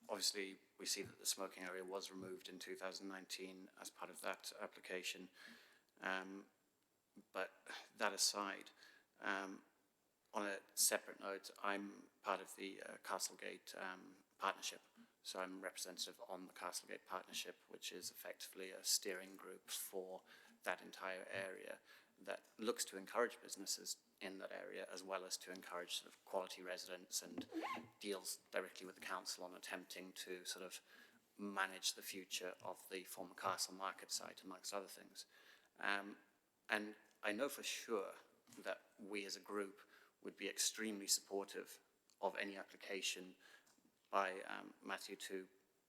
obviously, we see that the smoking area was removed in 2019 as part of that application. But that aside, on a separate note, I'm part of the Castlegate partnership. So I'm representative on the Castlegate partnership, which is effectively a steering group for that entire area that looks to encourage businesses in that area, as well as to encourage sort of quality residents, and deals directly with the council on attempting to sort of manage the future of the former Castle Market site, amongst other things. And I know for sure that we as a group would be extremely supportive of any application by Matthew to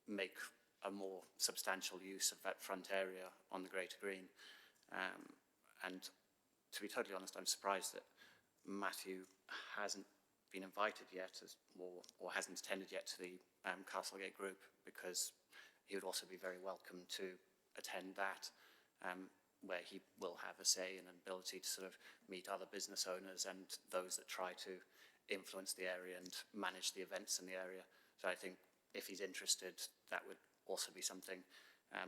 make a more substantial use of that front area on the Greater Green. And to be totally honest, I'm surprised that Matthew hasn't been invited yet, or hasn't attended yet to the Castlegate group, because he would also be very welcome to attend that, where he will have a say and an ability to sort of meet other business owners and those that try to influence the area and manage the events in the area. So I think if he's interested, that would also be something.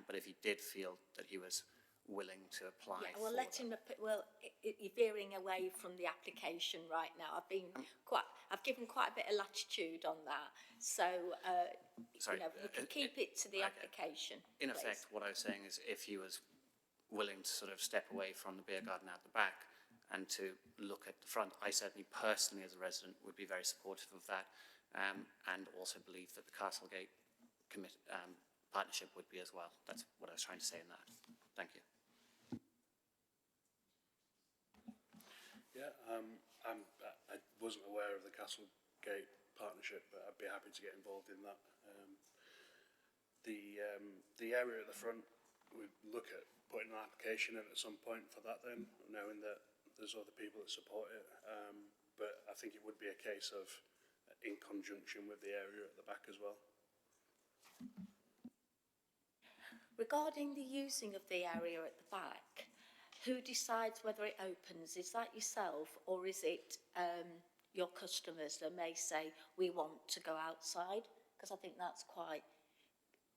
But if he did feel that he was willing to apply, yeah, well, let him. Well, you're veering away from the application right now. I've given quite a bit of latitude on that, so sorry, you know, you can keep it to the application. In please. effect, what I was saying is, if he was willing to sort of step away from the beer garden out the back and to look at the front, I certainly personally as a resident would be very supportive of that, and also believe that the Castlegate partnership would be as well. That's what I was trying to say in that. Thank you. Yeah, I wasn't aware of the Castlegate partnership, but I'd be happy to get involved in that. The area at the front, we'd look at putting an application in at some point for that then, knowing that there's other people that support it. But I think it would be a case of in conjunction with the area at the back as well. Regarding the using of the area at the back, who decides whether it opens? Is that yourself, or is it your customers that may say, we want to go outside? Because I think that's quite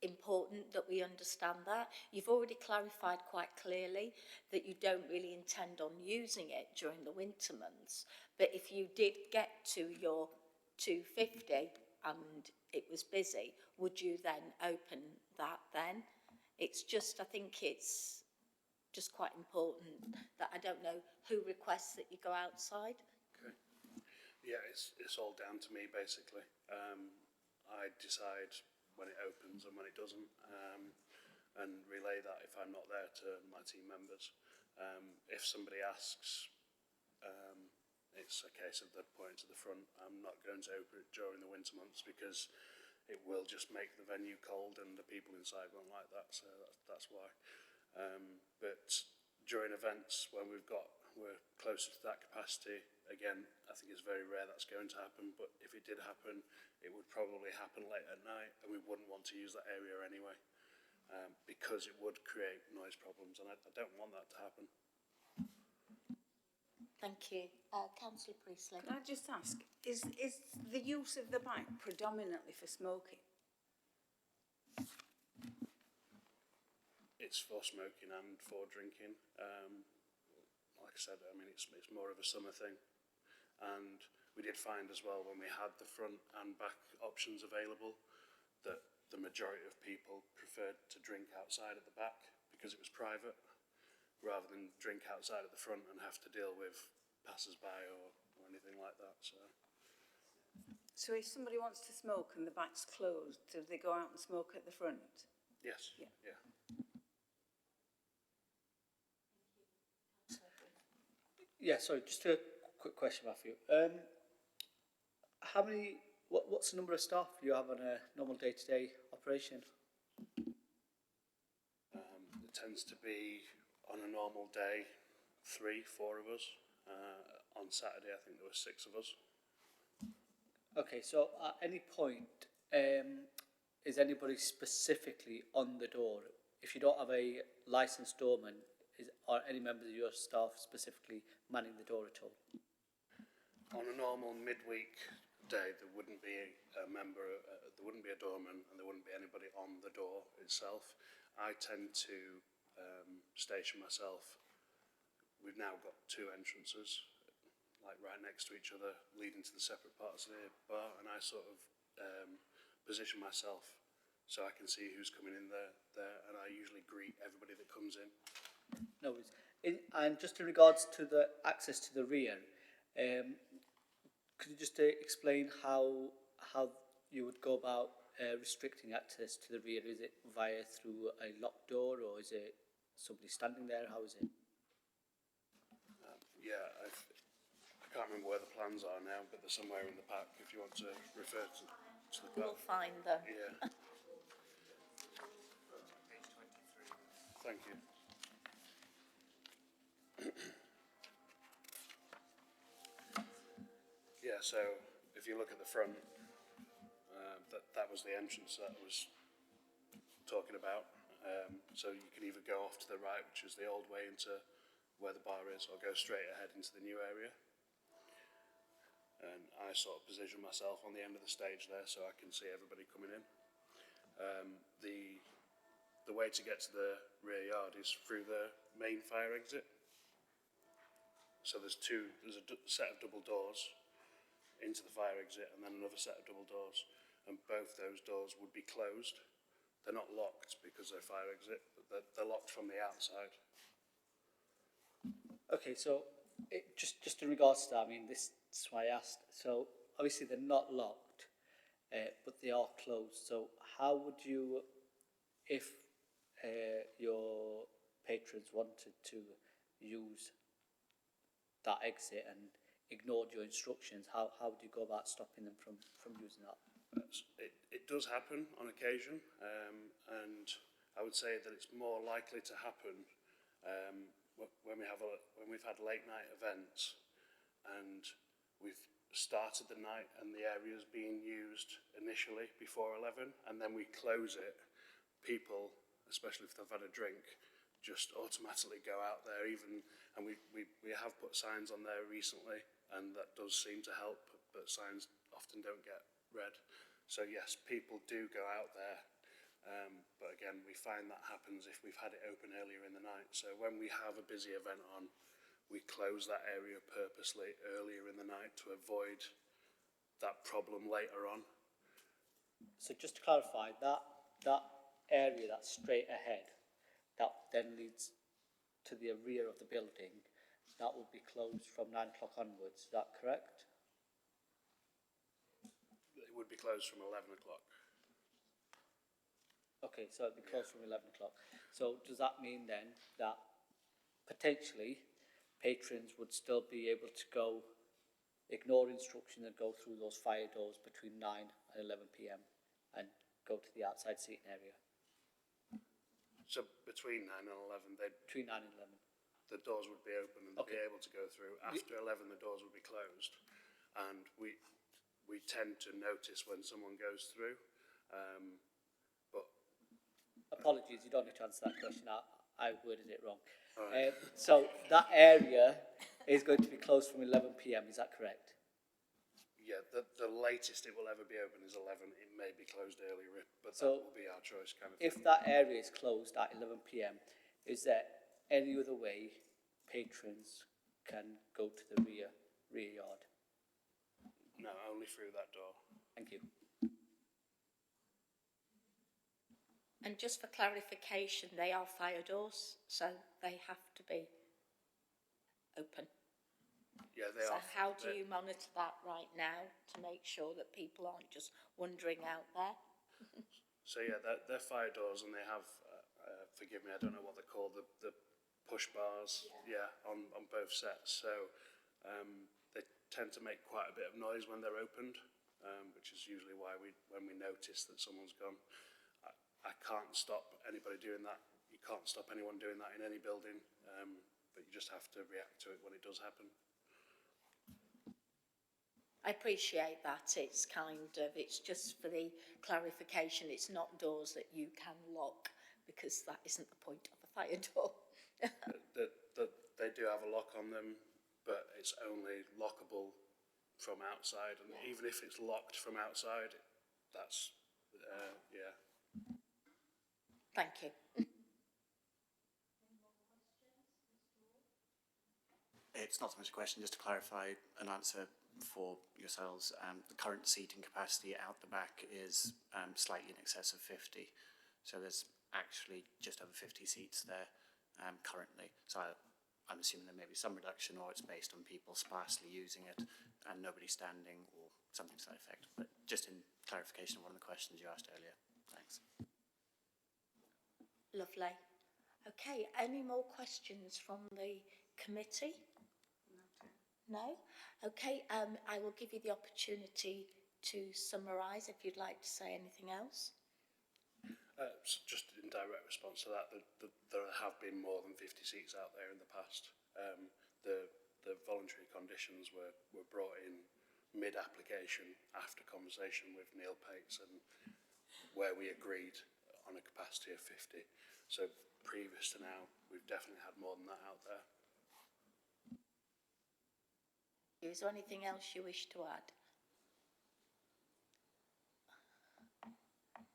important that we understand that. You've already clarified quite clearly that you don't really intend on using it during the winter months, but if you did get to your 250 and it was busy, would you then open that then? It's just, I think it's just quite important that I don't know who requests that you go outside. Okay. Yeah, it's all down to me basically. I decide when it opens and when it doesn't, and relay that if I'm not there to my team members. If somebody asks, it's a case of the point to the front. I'm not going to open it during the winter months because it will just make the venue cold and the people inside won't like that, so that's why. But during events when we're closer to that capacity, again, I think it's very rare that's going to happen, but if it did happen, it would probably happen late at night and we wouldn't want to use that area anyway, because it would create noise problems, and I don't want that to happen. Thank you. Councillor Priestley. Can I just ask, is the use of the back predominantly for smoking? It's for smoking and for drinking. Like I said, I mean, it's more of a summer thing. And we did find as well, when we had the front and back options available, that the majority of people preferred to drink outside at the back because it was private, rather than drink outside at the front and have to deal with passers-by or anything like that. So if somebody wants to smoke and the back's closed, do they go out and smoke at the front? Yes, Yeah. yeah. Yeah, sorry, just a quick question, Matthew. What's the number of staff you have on a normal day-to-day operation? It tends to be, on a normal day, 3, 4 of us. On Saturday, I think there were 6 of us. Okay, so at any point, is anybody specifically on the door? If you don't have a licensed doorman, are any members of your staff specifically manning the door at all? On a normal midweek day, there wouldn't be a member, there wouldn't be a doorman, and there wouldn't be anybody on the door itself. I tend to station myself. We've now got 2 entrances, like right next to each other, leading to the separate parts of the bar, and I sort of position myself so I can see who's coming in there, and I usually greet everybody that comes in. No worries. And just in regards to the access to the rear, could you just explain how you would go about restricting access to the rear? Is it through a locked door, or is it somebody standing there? How is it? Yeah, I can't remember where the plans are now, but they're somewhere in the pack if you want to refer to the pack. We'll find them. Yeah. Thank you. Yeah, so if you look at the front, that was the entrance that I was talking about. So you can either go off to the right, which is the old way into where the bar is, or go straight ahead into the new area. And I sort of position myself on the end of the stage there so I can see everybody coming in. The way to get to the rear yard is through the main fire exit. So there's a set of double doors into the fire exit, and then another set of double doors, and both those doors would be closed. They're not locked because they're fire exit, but they're locked from the outside. Okay, so just in regards to that, I mean, this is why I asked. So obviously they're not locked, but they are closed. So how would you, if your patrons wanted to use that exit and ignored your instructions, how would you go about stopping them from using that? It does happen on occasion, and I would say that it's more likely to happen when we've had late night events and we've started the night and the area's being used initially before 11, and then we close it. People, especially if they've had a drink, just automatically go out there, and we have put signs on there recently, and that does seem to help, but signs often don't get read. So yes, people do go out there, but again, we find that happens if we've had it open earlier in the night. So when we have a busy event on, we close that area purposely earlier in the night to avoid that problem later on. So just to clarify, that area that's straight ahead, that then leads to the rear of the building, that will be closed from 9 o'clock onwards, is that correct? It would be closed from 11 o'clock. Okay, so it'll be closed from 11 o'clock. So does that mean then that potentially patrons would still be able to go, ignore instruction and go through those fire doors between 9 and 11 p.m. and go to the outside seating area? So between 9 and 11, Between 9 and 11. the doors would be open and they'd Okay. be able to go through. After 11, the doors would be closed. And we tend to notice when someone goes through. But Apologies, you don't need to answer that question. I worded it wrong. All right. So that area is going to be closed from 11 p.m. Is that correct? yeah, the latest it will ever be open is 11. It may be closed earlier, but So, that will be our choice kind of If thing. that area is closed at 11 p.m., is there any other way patrons can go to the rear yard? No, only through that door. Thank you. And just for clarification, they are fire doors, so they have to be open. Yeah, they So are. how do they- you monitor that right now to make sure that people aren't just wandering out there? So yeah, they're fire doors, and they have. Forgive me, I don't know what they're called. The push bars. Yeah, on both sets. So they tend to make quite a bit of noise when they're opened, which is usually why when we notice that someone's gone. I can't stop anybody doing that. You can't stop anyone doing that in any building, but you just have to react to it when it does happen. I appreciate that. It's it's just for the clarification. It's not doors that you can lock, because that isn't the point of a fire door. They do have a lock on them, but it's only lockable from outside, and even if it's locked from outside, that's yeah. Thank you. It's not so much a question, just to clarify an answer for yourselves. The current seating capacity out the back is slightly in excess of 50. So there's actually just over 50 seats there currently. So I'm assuming there may be some reduction, or it's based on people sparsely using it and nobody standing or something to that effect. But just in clarification of one of the questions you asked earlier. Thanks. Lovely. Okay, any more questions from the committee? No? Okay, I will give you the opportunity to summarise if you'd like to say anything else. Just in direct response to that, there have been more than 50 seats out there in the past. The voluntary conditions were brought in mid-application after conversation with Neil Pates, and where we agreed on a capacity of 50. So previous to now, we've definitely had more than that out there. Is there anything else you wish to add?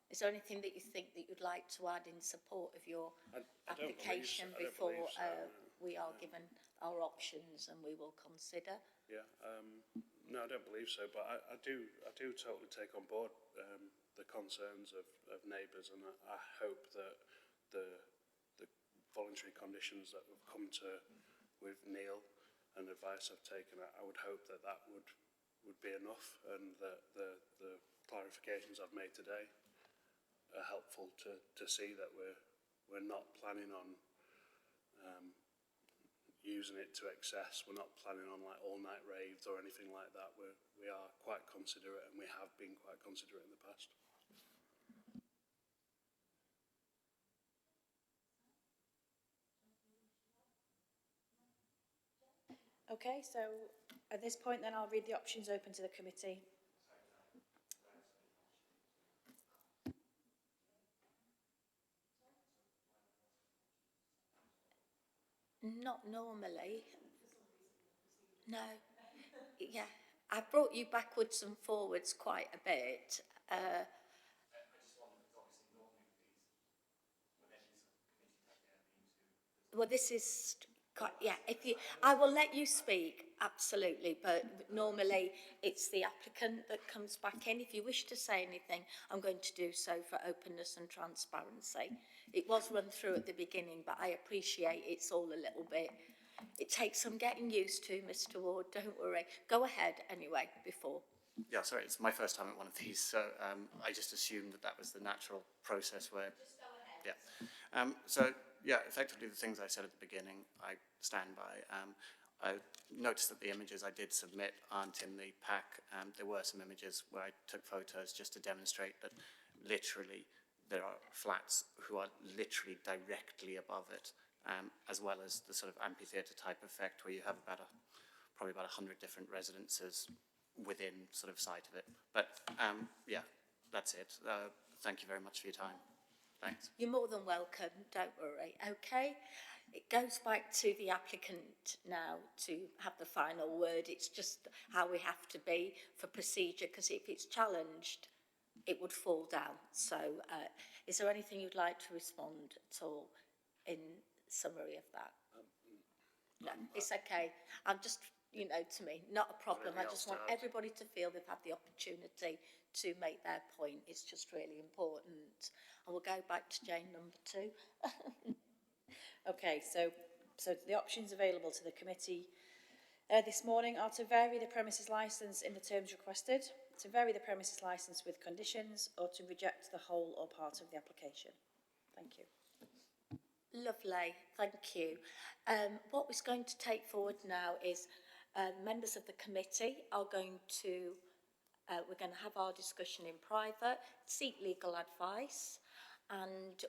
Is there anything that you think that you'd like to add in support of your I don't believe so. application I don't before believe so, no. we are given our options and we will consider? Yeah, no, I don't believe so, but I do totally take on board the concerns of neighbours, and I hope that the voluntary conditions that we've come to with Neil and advice I've taken, I would hope that would be enough, and that the clarifications I've made today are helpful to see that we're not planning on using it to excess. We're not planning on like all-night raves or anything like that. We are quite considerate, and we have been quite considerate in the past. Okay, so at this point then I'll read the options open to the committee. Not normally. No. Yeah, I brought you backwards and forwards quite a bit. Well, this is quite, yeah, I will let you speak, absolutely, but normally it's the applicant that comes back in. If you wish to say anything, I'm going to do so for openness and transparency. It was run through at the beginning, but I appreciate it's all a little bit, it takes some getting used to, Mr. Ward, don't worry. Go ahead anyway, before. yeah, sorry, it's my first time at one of these, so I just assumed that that was the natural process where... Just go ahead. Yeah. So, yeah, effectively the things I said at the beginning, I stand by. I noticed that the images I did submit aren't in the pack. There were some images where I took photos just to demonstrate that literally there are flats who are literally directly above it, as well as the sort of amphitheatre type effect where you have probably about 100 different residences within sort of sight of it. But yeah, that's it. Thank you very much for your time. Thanks. You're more than welcome, don't worry, okay? It goes back to the applicant now to have the final word. It's just how we have to be for procedure, because if it's challenged, it would fall down. So is there anything you'd like to respond at all in summary of that? No, it's okay. I'm just, you know, to me, not a problem. I just want everybody to feel they've had the opportunity to make their point. It's just really important. And we'll go back to Jane number 2. Okay, so the options available to the committee this morning are to vary the premises licence in the terms requested, to vary the premises licence with conditions, or to reject the whole or part of the application. Thank you. Lovely, thank you. What we're going to take forward now is members of the committee are going to, we're going to have our discussion in private, seek legal advice, and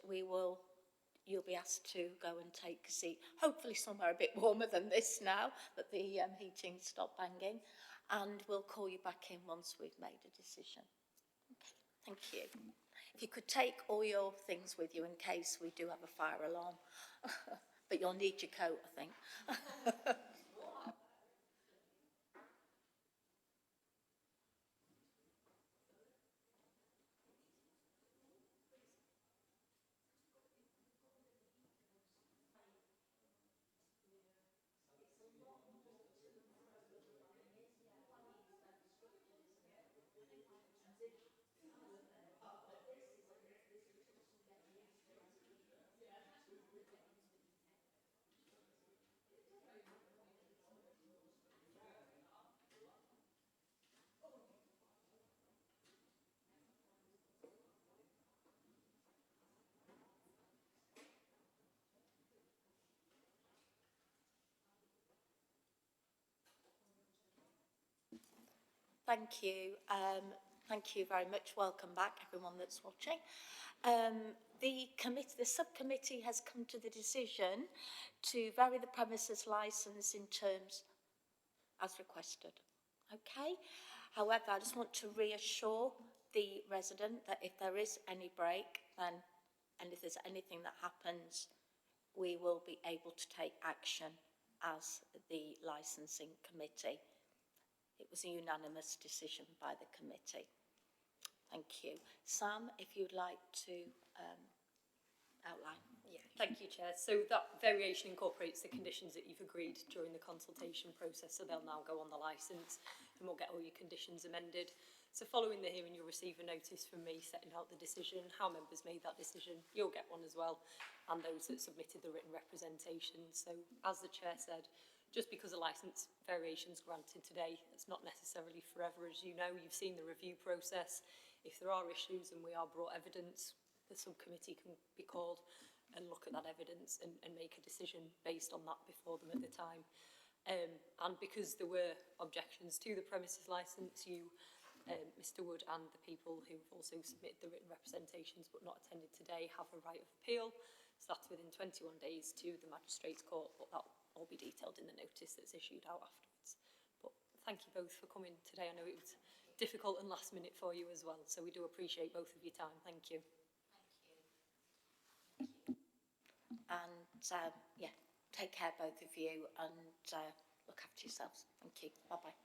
you'll be asked to go and take a seat, hopefully somewhere a bit warmer than this now, that the heating stopped banging, and we'll call you back in once we've made a decision. Okay, thank you. If you could take all your things with you in case we do have a fire alarm, but you'll need your coat, I think. Thank you. Thank you very much. Welcome back, everyone that's watching. The subcommittee has come to the decision to vary the premises licence in terms as requested. Okay. However, I just want to reassure the resident that if there is any break, and if there's anything that happens, we will be able to take action as the licensing committee. It was a unanimous decision by the committee. Thank you. Sam, if you'd like to outline. Yeah, thank you, Chair. So that variation incorporates the conditions that you've agreed during the consultation process, so they'll now go on the licence and we'll get all your conditions amended. So following the hearing, you'll receive a notice from me setting out the decision, how members made that decision. You'll get one as well, and those that submitted the written representation. So as the Chair said, just because a licence variation is granted today, it's not necessarily forever. As you know, you've seen the review process. If there are issues and we are brought evidence, the subcommittee can be called and look at that evidence and make a decision based on that before them at the time. And because there were objections to the premises licence, you, Mr Wood, and the people who've also submitted the written representations but not attended today have a right of appeal. So that's within 21 days to the Magistrates' Court, but that will all be detailed in the notice that's issued out afterwards. But thank you both for coming today. I know it was difficult and last minute for you as well, so we do appreciate both of your time. Thank you. Thank you. And yeah, take care both of you, and look after yourselves. Thank you. Bye-bye.